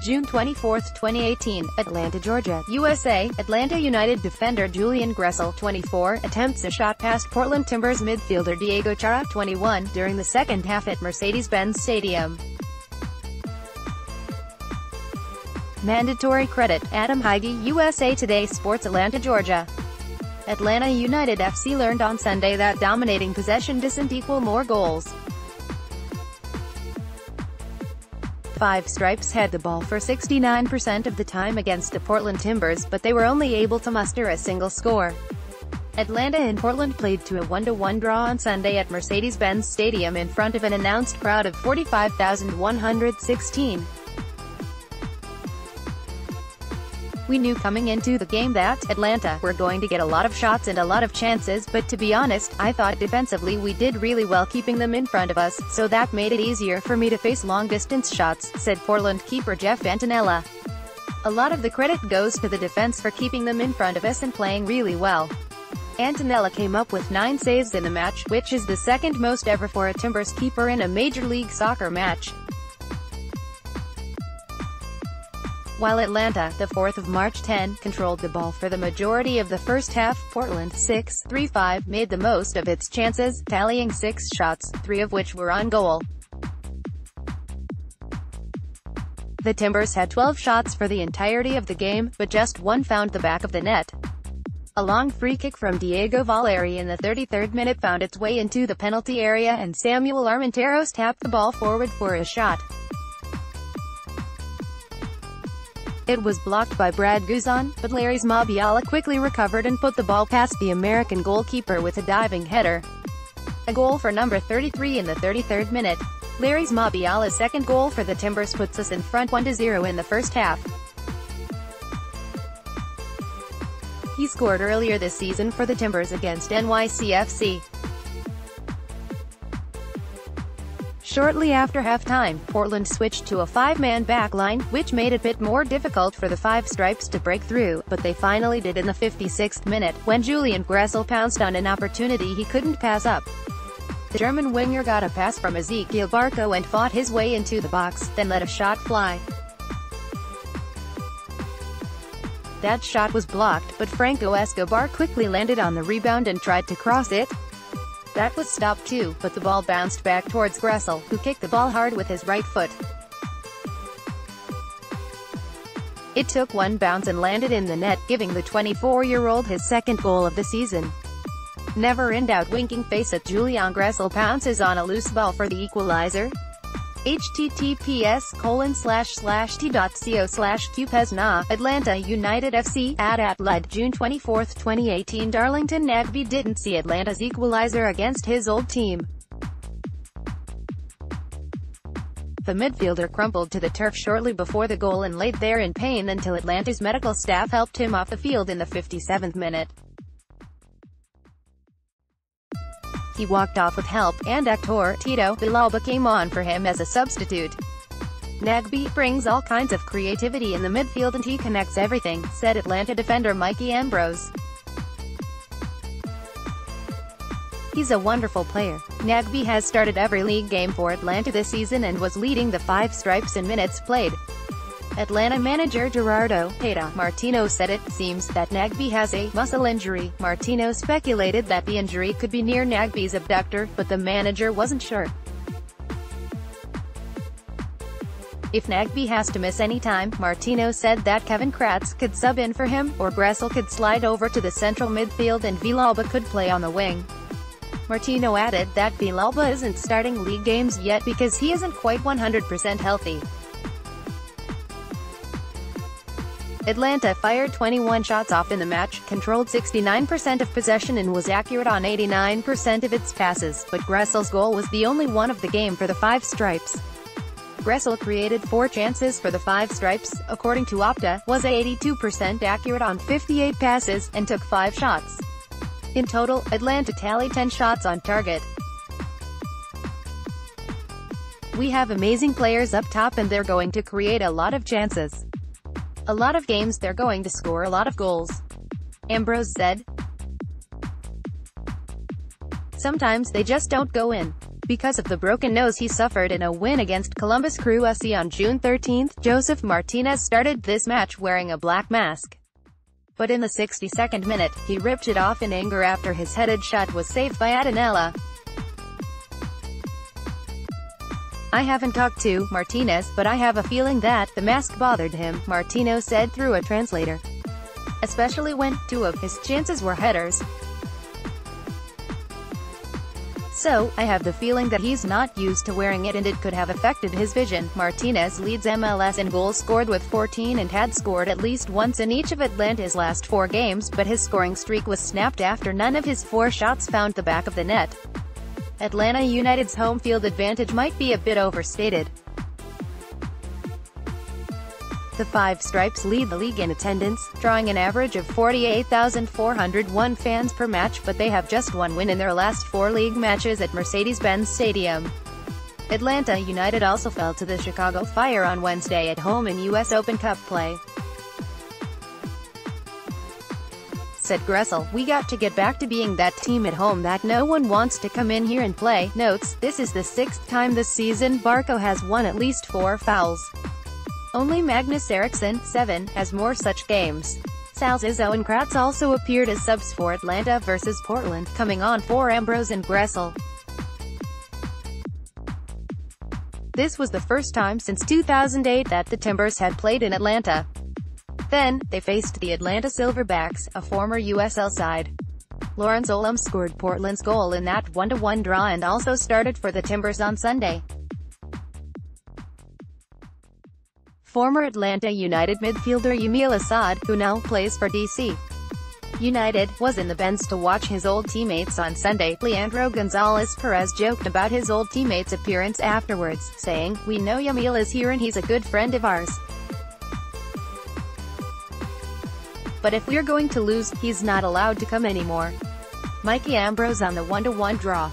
June 24, 2018, Atlanta, Georgia, USA. Atlanta United defender Julian Gressel, 24, attempts a shot past Portland Timbers midfielder Diego Chara, 21, during the second half at Mercedes-Benz Stadium. Mandatory credit, Adam Hagy-USA Today Sports Atlanta, Georgia. Atlanta United FC learned on Sunday that dominating possession doesn't equal more goals. Five Stripes had the ball for 69% of the time against the Portland Timbers, but they were only able to muster a single score. Atlanta and Portland played to a 1-1 draw on Sunday at Mercedes-Benz Stadium in front of an announced crowd of 45,116. We knew coming into the game that Atlanta were going to get a lot of shots and a lot of chances, but to be honest, I thought defensively we did really well keeping them in front of us, so that made it easier for me to face long-distance shots, said Portland keeper Jeff Antonella. A lot of the credit goes to the defense for keeping them in front of us and playing really well. Antonella came up with 9 saves in the match, which is the second most ever for a Timbers keeper in a Major League Soccer match. While Atlanta, the 4th of March 10, controlled the ball for the majority of the first half, Portland, 6-3-5, made the most of its chances, tallying 6 shots, 3 of which were on goal. The Timbers had 12 shots for the entirety of the game, but just one found the back of the net. A long free kick from Diego Valeri in the 33rd minute found its way into the penalty area and Samuel Armenteros tapped the ball forward for a shot. It was blocked by Brad Guzan, but Larry's Mabiala quickly recovered and put the ball past the American goalkeeper with a diving header. A goal for number 33 in the 33rd minute. Larry's Mabiala's second goal for the Timbers puts us in front 1-0 in the first half. He scored earlier this season for the Timbers against NYCFC. Shortly after halftime, Portland switched to a 5-man back line, which made it a bit more difficult for the Five Stripes to break through, but they finally did in the 56th minute, when Julian Gressel pounced on an opportunity he couldn't pass up. The German winger got a pass from Ezequiel Barco and fought his way into the box, then let a shot fly. That shot was blocked, but Franco Escobar quickly landed on the rebound and tried to cross it. That was stopped too, but the ball bounced back towards Gressel, who kicked the ball hard with his right foot. It took one bounce and landed in the net, giving the 24-year-old his second goal of the season. Never in doubt, winking face at Julian Gressel pounces on a loose ball for the equalizer. https://t.co/qpesna, Atlanta United FC, at Atlanta, June 24, 2018. Darlington Nagbe didn't see Atlanta's equalizer against his old team. The midfielder crumpled to the turf shortly before the goal and laid there in pain until Atlanta's medical staff helped him off the field in the 57th minute. He walked off with help, and actor Tito Villalba came on for him as a substitute. Nagbe brings all kinds of creativity in the midfield and he connects everything, said Atlanta defender Mikey Ambrose. He's a wonderful player. Nagbe has started every league game for Atlanta this season and was leading the Five Stripes in minutes played. Atlanta manager Gerardo Tata Martino said it seems that Nagbe has a muscle injury. Martino speculated that the injury could be near Nagbe's abductor, but the manager wasn't sure. If Nagbe has to miss any time, Martino said that Kevin Kratz could sub in for him, or Gressel could slide over to the central midfield and Villalba could play on the wing. Martino added that Villalba isn't starting league games yet because he isn't quite 100% healthy. Atlanta fired 21 shots off in the match, controlled 69% of possession and was accurate on 89% of its passes, but Gressel's goal was the only one of the game for the Five Stripes. Gressel created 4 chances for the Five Stripes, according to Opta, was 82% accurate on 58 passes, and took 5 shots. In total, Atlanta tallied 10 shots on target. We have amazing players up top and they're going to create a lot of chances. A lot of games they're going to score a lot of goals, Ambrose said. Sometimes they just don't go in. Because of the broken nose he suffered in a win against Columbus Crew SC on June 13, Joseph Martinez started this match wearing a black mask. But in the 62nd minute, he ripped it off in anger after his headed shot was saved by Adanella. "I haven't talked to Martinez, but I have a feeling that the mask bothered him," Martino said through a translator. "Especially when 2 of his chances were headers. So, I have the feeling that he's not used to wearing it and it could have affected his vision." Martinez leads MLS in goals scored with 14 and had scored at least once in each of Atlanta's last 4 games, but his scoring streak was snapped after none of his 4 shots found the back of the net. Atlanta United's home field advantage might be a bit overstated. The Five Stripes lead the league in attendance, drawing an average of 48,401 fans per match, but they have just 1 win in their last 4 league matches at Mercedes-Benz Stadium. Atlanta United also fell to the Chicago Fire on Wednesday at home in U.S. Open Cup play. Said Gressel, "We got to get back to being that team at home that no one wants to come in here and play." Notes, this is the 6th time this season Barco has won at least 4 fouls. Only Magnus Eriksson, 7, has more such games. Sal Zizzo and Kratz also appeared as subs for Atlanta vs Portland, coming on for Ambrose and Gressel. This was the first time since 2008 that the Timbers had played in Atlanta. Then, they faced the Atlanta Silverbacks, a former USL side. Lawrence Olum scored Portland's goal in that 1-1 draw and also started for the Timbers on Sunday. Former Atlanta United midfielder Yamil Asad, who now plays for DC United, was in the Benz to watch his old teammates on Sunday. Leandro Gonzalez Perez joked about his old teammates' appearance afterwards, saying, "We know Yamil is here and he's a good friend of ours. But if we're going to lose, he's not allowed to come anymore." Mikey Ambrose on the 1-1 draw.